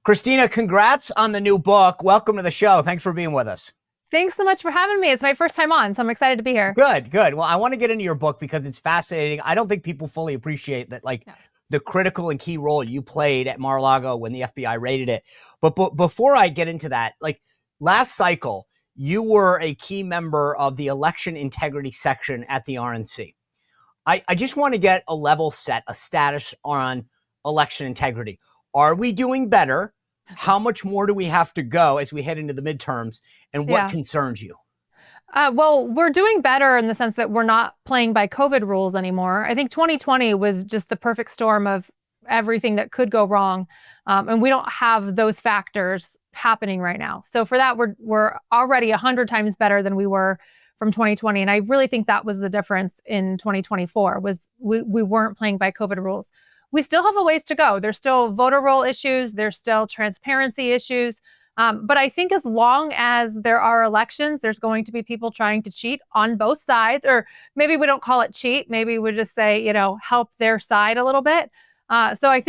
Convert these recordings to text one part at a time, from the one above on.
Christina, congrats on the new book. Welcome to the show. Thanks for being with us. Thanks so much for having me. It's my first time on, so I'm excited to be here. Good. Well, I want to get into your book because it's fascinating. I don't think people fully appreciate that, the critical and key role you played at Mar-a-Lago when the FBI raided it. But before I get into that, last cycle, you were a key member of the election integrity section at the RNC. I just want to get a level set, a status on election integrity. Are we doing better? How much more do we have to go as we head into the midterms? And what concerns you? Well, we're doing better in the sense that we're not playing by COVID rules anymore. I think 2020 was just the perfect storm of everything that could go wrong. And we don't have those factors happening right now. So for that, we're already 100 times better than we were from 2020. And I really think that was the difference in 2024 was we weren't playing by COVID rules. We still have a ways to go. There's still voter roll issues. There's still transparency issues. But I think as long as there are elections, there's going to be people trying to cheat on both sides, or maybe we don't call it cheat. Maybe we just say, help their side a little bit. So I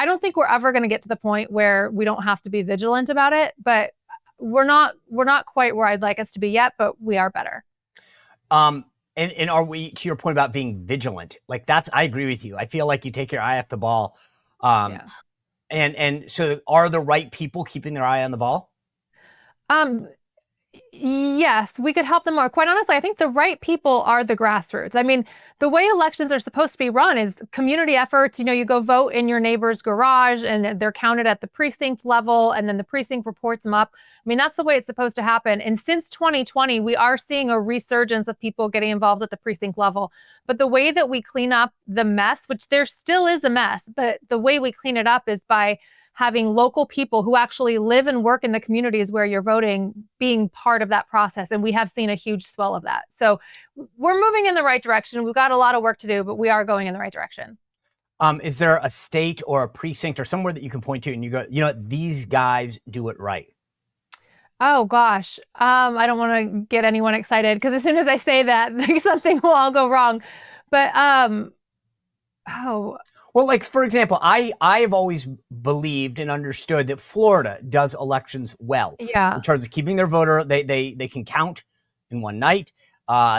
don't think we're ever going to get to the point where we don't have to be vigilant about it, but we're not quite where I'd like us to be yet, but we are better. And are we, to your point about being vigilant, I agree with you. I feel like you take your eye off the ball. And so are the right people keeping their eye on the ball? Yes, we could help them more. Quite honestly, I think the right people are the grassroots. I mean, the way elections are supposed to be run is community efforts. You go vote in your neighbor's garage and they're counted at the precinct level and then the precinct reports them up. I mean, that's the way it's supposed to happen. And since 2020, we are seeing a resurgence of people getting involved at the precinct level. But the way that we clean up the mess, which there still is a mess, but the way we clean it up is by having local people who actually live and work in the communities where you're voting being part of that process. And we have seen a huge swell of that. So we're moving in the right direction. We've got a lot of work to do, but we are going in the right direction. Is there a state or a precinct or somewhere that you can point to and you go, these guys do it right? Oh, gosh. I don't want to get anyone excited because as soon as I say that, something will all go wrong. But, Well, for example, I have always believed and understood that Florida does elections well. Yeah. In terms of keeping their voter, they can count in one night.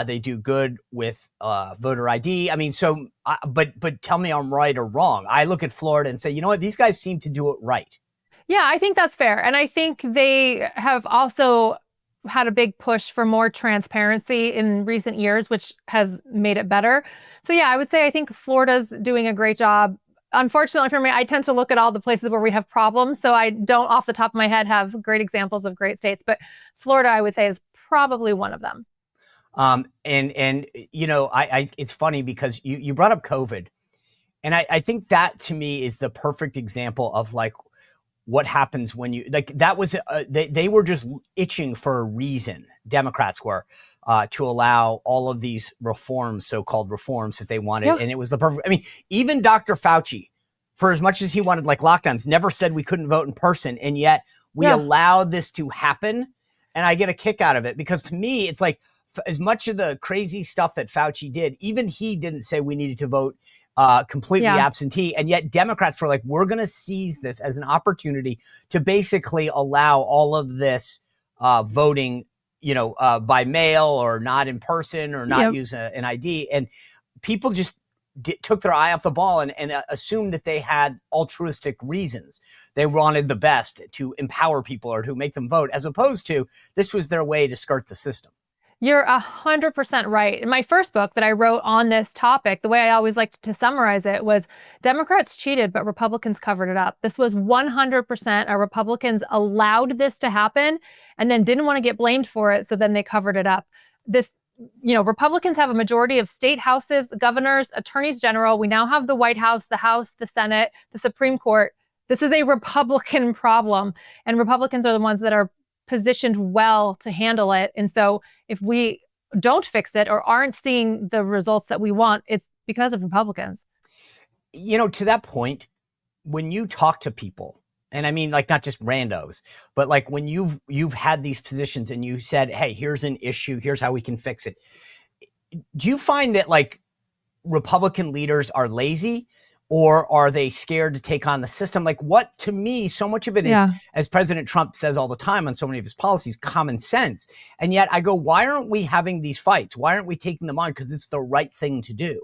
They do good with voter ID. I mean, but tell me I'm right or wrong. I look at Florida and say, you know what, these guys seem to do it right. Yeah, I think that's fair. And I think they have also had a big push for more transparency in recent years, which has made it better. So yeah, I would say I think Florida's doing a great job. Unfortunately for me, I tend to look at all the places where we have problems. So I don't off the top of my head have great examples of great states, but Florida, I would say, is probably one of them. It's funny because you brought up COVID. And I think that to me is the perfect example of what happens when that was, they were just itching for a reason. Democrats were, to allow all of these reforms, so-called reforms that they wanted. Yeah. And it was the perfect, even Dr. Fauci, for as much as he wanted lockdowns, never said we couldn't vote in person. And yet we allowed this to happen. And I get a kick out of it because to me, it's as much of the crazy stuff that Fauci did, even he didn't say we needed to vote completely absentee. And yet Democrats were we're going to seize this as an opportunity to basically allow all of this voting, by mail or not in person or not use an ID. And people just took their eye off the ball and assumed that they had altruistic reasons. They wanted the best to empower people or to make them vote, as opposed to this was their way to skirt the system. You're 100% right. In my first book that I wrote on this topic, the way I always liked to summarize it was Democrats cheated, but Republicans covered it up. This was 100% Republicans allowed this to happen and then didn't want to get blamed for it. So then they covered it up. Republicans have a majority of state houses, governors, attorneys general. We now have the White House, the Senate, the Supreme Court. This is a Republican problem, and Republicans are the ones that are positioned well to handle it. And so if we don't fix it or aren't seeing the results that we want, it's because of Republicans. To that point, when you talk to people, and I mean not just randos, but when you've had these positions and you said, hey, here's an issue, here's how we can fix it. Do you find that Republican leaders are lazy? or are they scared to take on the system? Like, what, to me, so much of it is, as President Trump says all the time on so many of his policies, common sense. And yet I go, why aren't we having these fights? Why aren't we taking them on? Because it's the right thing to do.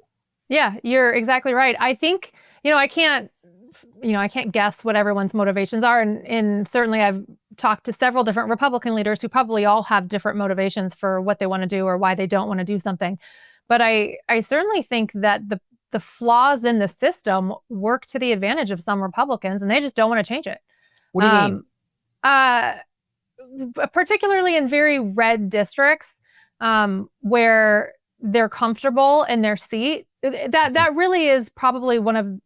Yeah, you're exactly right. I think, I can't guess what everyone's motivations are. And certainly I've talked to several different Republican leaders who probably all have different motivations for what they want to do or why they don't want to do something. But I certainly think that the flaws in the system work to the advantage of some Republicans, and they just don't want to change it. What do you mean? Particularly in very red districts, where they're comfortable in their seat. That really is probably one of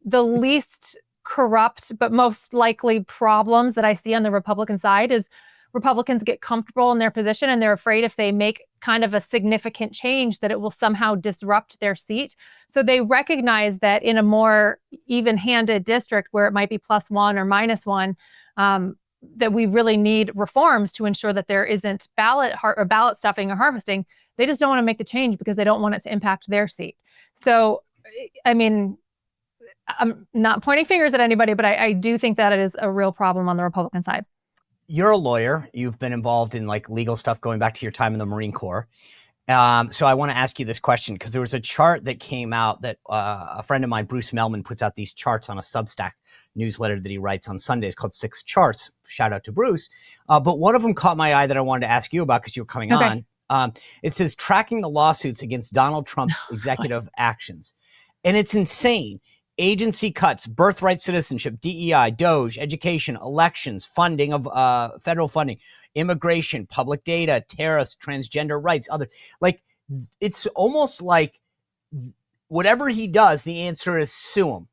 the least corrupt, but most likely problems that I see on the Republican side is Republicans get comfortable in their position and they're afraid if they make kind of a significant change that it will somehow disrupt their seat. So they recognize that in a more even-handed district where it might be +1 or -1, that we really need reforms to ensure that there isn't ballot stuffing or harvesting. They just don't want to make the change because they don't want it to impact their seat. So, I mean, I'm not pointing fingers at anybody, but I do think that it is a real problem on the Republican side. You're a lawyer. You've been involved in like legal stuff going back to your time in the Marine Corps. So I want to ask you this question because there was a chart that came out that a friend of mine, Bruce Melman, puts out these charts on a Substack newsletter that he writes on Sundays called 6 Charts. Shout out to Bruce. But one of them caught my eye that I wanted to ask you about because you were coming on. It says tracking the lawsuits against Donald Trump's executive actions. And it's insane. Agency cuts, birthright citizenship, DEI, DOJ, education, elections, funding of federal funding, immigration, public data, tariffs, transgender rights, other. Like, it's almost like whatever he does, the answer is sue him.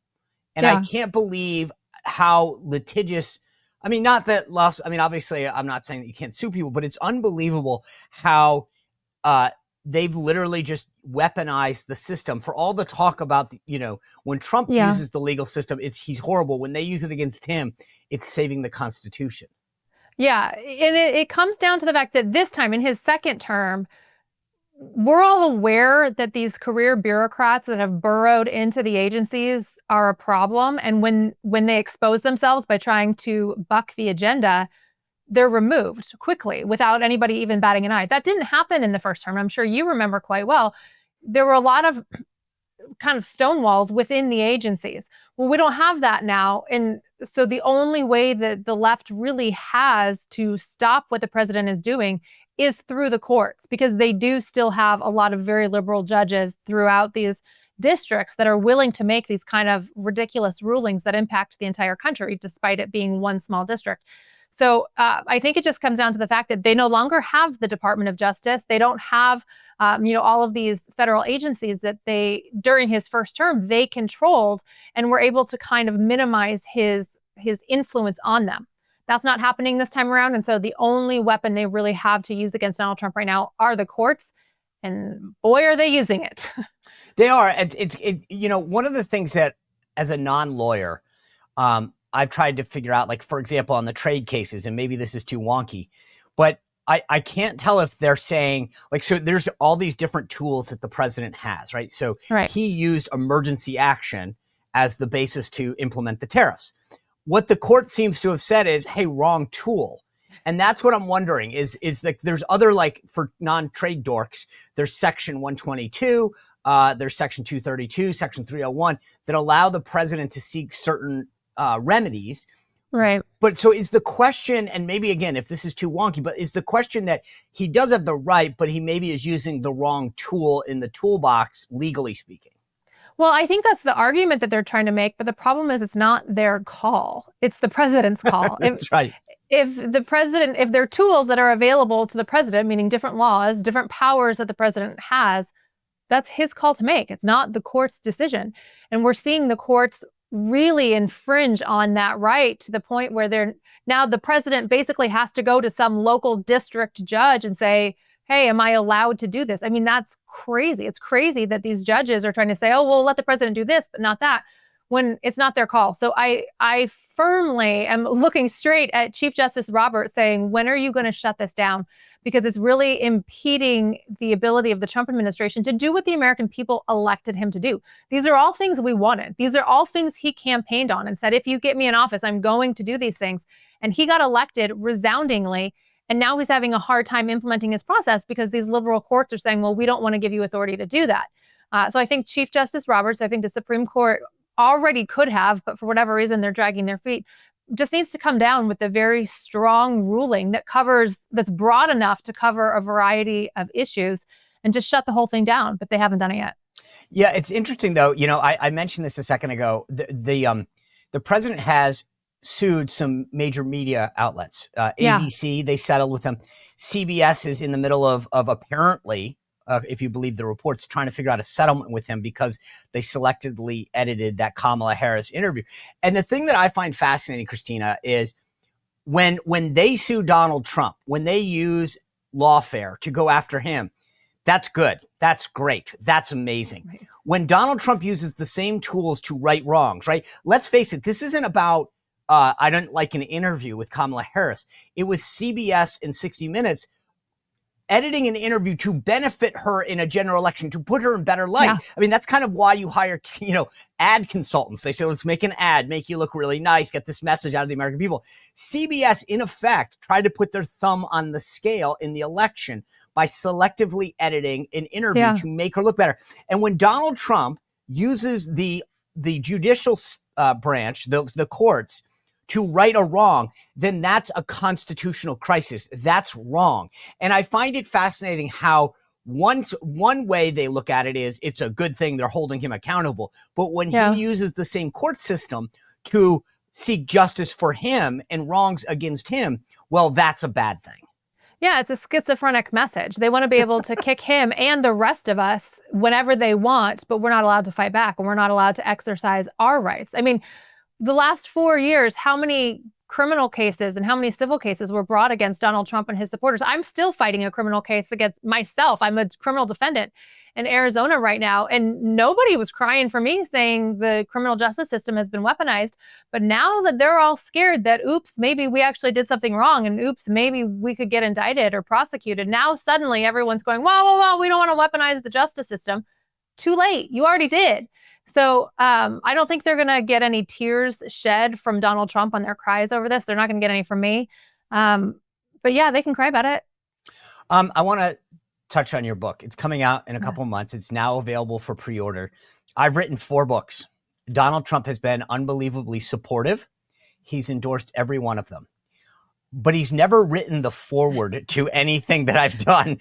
And I can't believe how litigious. I mean, not that loss. I mean, obviously, I'm not saying that you can't sue people, but it's unbelievable how they've literally just weaponized the system for all the talk about, when Trump uses the legal system, he's horrible. When they use it against him, it's saving the Constitution. Yeah. And it comes down to the fact that this time in his second term, we're all aware that these career bureaucrats that have burrowed into the agencies are a problem. And when they expose themselves by trying to buck the agenda, they're removed quickly without anybody even batting an eye. That didn't happen in the first term. I'm sure you remember quite well. There were a lot of kind of stonewalls within the agencies. Well, we don't have that now. And so the only way that the left really has to stop what the president is doing is through the courts, because they do still have a lot of very liberal judges throughout these districts that are willing to make these kind of ridiculous rulings that impact the entire country, despite it being one small district. So I think it just comes down to the fact that they no longer have the Department of Justice. They don't have, all of these federal agencies that during his first term, they controlled and were able to kind of minimize his influence on them. That's not happening this time around. And so the only weapon they really have to use against Donald Trump right now are the courts. And boy, are they using it. They are. It's one of the things that as a non-lawyer, I've tried to figure out, like, for example, on the trade cases, and maybe this is too wonky, but I can't tell if they're saying, like, so there's all these different tools that the president has, right? So he used emergency action as the basis to implement the tariffs. What the court seems to have said is, hey, wrong tool. And that's what I'm wondering is like, there's other, like, for non-trade dorks, there's section 122, there's section 232, section 301 that allow the president to seek certain remedies. Right. But so is the question, and maybe again, if this is too wonky, but is the question that he does have the right, but he maybe is using the wrong tool in the toolbox, legally speaking? Well, I think that's the argument that they're trying to make, but the problem is it's not their call. It's the president's call. That's right. If there are tools that are available to the president, meaning different laws, different powers that the president has, that's his call to make. It's not the court's decision. And we're seeing the courts really infringe on that right to the point where now the president basically has to go to some local district judge and say, hey, am I allowed to do this? I mean, that's crazy. It's crazy that these judges are trying to say, oh, well, let the president do this, but not that. when it's not their call. So I firmly am looking straight at Chief Justice Roberts saying, when are you going to shut this down? Because it's really impeding the ability of the Trump administration to do what the American people elected him to do. These are all things we wanted. These are all things he campaigned on and said, if you get me in office, I'm going to do these things. And he got elected resoundingly. And now he's having a hard time implementing his process because these liberal courts are saying, well, we don't want to give you authority to do that. So I think Chief Justice Roberts, I think the Supreme Court already could have, but for whatever reason, they're dragging their feet, just needs to come down with a very strong ruling that's broad enough to cover a variety of issues and just shut the whole thing down. But they haven't done it yet. Yeah, it's interesting, though. I mentioned this a second ago. The president has sued some major media outlets. ABC, they settled with them. CBS is in the middle of apparently, if you believe the reports, trying to figure out a settlement with him because they selectively edited that Kamala Harris interview. And the thing that I find fascinating, Christina, is when they sue Donald Trump, when they use Lawfare to go after him, that's good. That's great. That's amazing. Right. When Donald Trump uses the same tools to right wrongs, right? Let's face it, this isn't about I don't like an interview with Kamala Harris. It was CBS and 60 Minutes editing an interview to benefit her in a general election, to put her in better light. Yeah. I mean, that's kind of why you hire, ad consultants. They say, let's make an ad, make you look really nice, get this message out of the American people. CBS, in effect, tried to put their thumb on the scale in the election by selectively editing an interview to make her look better. And when Donald Trump uses the judicial branch, the courts, to right a wrong, then that's a constitutional crisis. That's wrong. And I find it fascinating how one way they look at it is it's a good thing, they're holding him accountable. But when he uses the same court system to seek justice for him and wrongs against him, well, that's a bad thing. Yeah, it's a schizophrenic message. They want to be able to kick him and the rest of us whenever they want, but we're not allowed to fight back and we're not allowed to exercise our rights. I mean, the last 4 years, how many criminal cases and how many civil cases were brought against Donald Trump and his supporters? I'm still fighting a criminal case against myself. I'm a criminal defendant in Arizona right now, and nobody was crying for me saying the criminal justice system has been weaponized. But now that they're all scared that, oops, maybe we actually did something wrong, and oops, maybe we could get indicted or prosecuted. Now suddenly everyone's going, well, we don't want to weaponize the justice system. Too late. You already did. So I don't think they're going to get any tears shed from Donald Trump on their cries over this. They're not going to get any from me. But yeah, they can cry about it. I want to touch on your book. It's coming out in a couple of months. It's now available for pre-order. I've written 4 books. Donald Trump has been unbelievably supportive. He's endorsed every one of them. But he's never written the foreword to anything that I've done.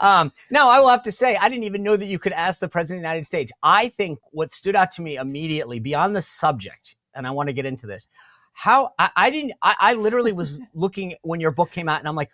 Now, I will have to say, I didn't even know that you could ask the President of the United States. I think what stood out to me immediately, beyond the subject, and I want to get into this, I literally was looking when your book came out, and I'm like,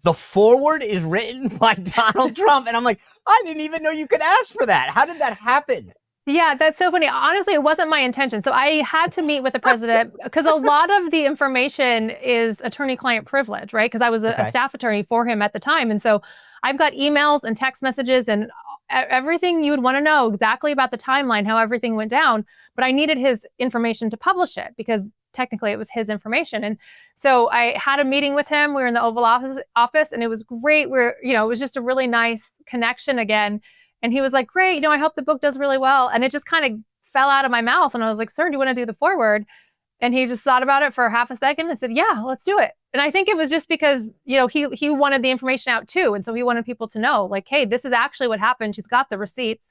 the foreword is written by Donald Trump. And I'm like, I didn't even know you could ask for that. How did that happen? Yeah, that's so funny. Honestly, it wasn't my intention. So I had to meet with the president because a lot of the information is attorney-client privilege, right? Because I was a staff attorney for him at the time. And so I've got emails and text messages and everything you would want to know exactly about the timeline, how everything went down. But I needed his information to publish it because technically it was his information. And so I had a meeting with him. We were in the Oval Office and it was great. It was just a really nice connection again. And he was like, great, I hope the book does really well. And it just kind of fell out of my mouth. And I was like, sir, do you want to do the foreword? And he just thought about it for half a second and said, yeah, let's do it. And I think it was just because, he wanted the information out too. And so he wanted people to know, like, hey, this is actually what happened. She's got the receipts,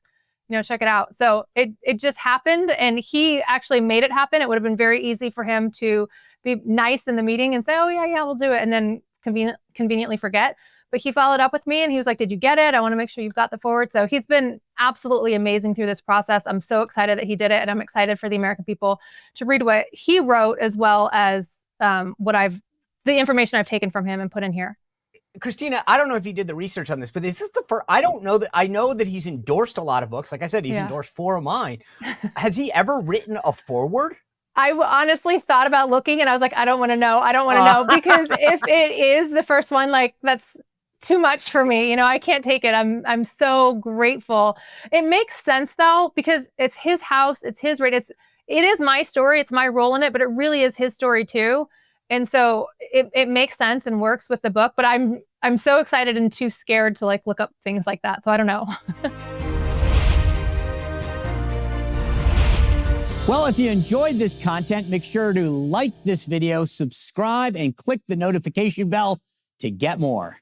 check it out. So it just happened. And he actually made it happen. It would have been very easy for him to be nice in the meeting and say, oh, yeah, we'll do it. And then conveniently forget. But he followed up with me and he was like, did you get it? I want to make sure you've got the forward. So he's been absolutely amazing through this process. I'm so excited that he did it. And I'm excited for the American people to read what he wrote as well as the information I've taken from him and put in here. Christina, I don't know if you did the research on this, but this is the first, I know that he's endorsed a lot of books. Like I said, he's endorsed 4 of mine. Has he ever written a foreword? I honestly thought about looking and I was like, I don't want to know. Because if it is the first one, like that's too much for me. I can't take it. I'm so grateful. It makes sense though, because it's his house. It's his right. it is my story. It's my role in it, but it really is his story too. And so it makes sense and works with the book, but I'm so excited and too scared to like look up things like that. So I don't know. Well, if you enjoyed this content, make sure to like this video, subscribe, and click the notification bell to get more.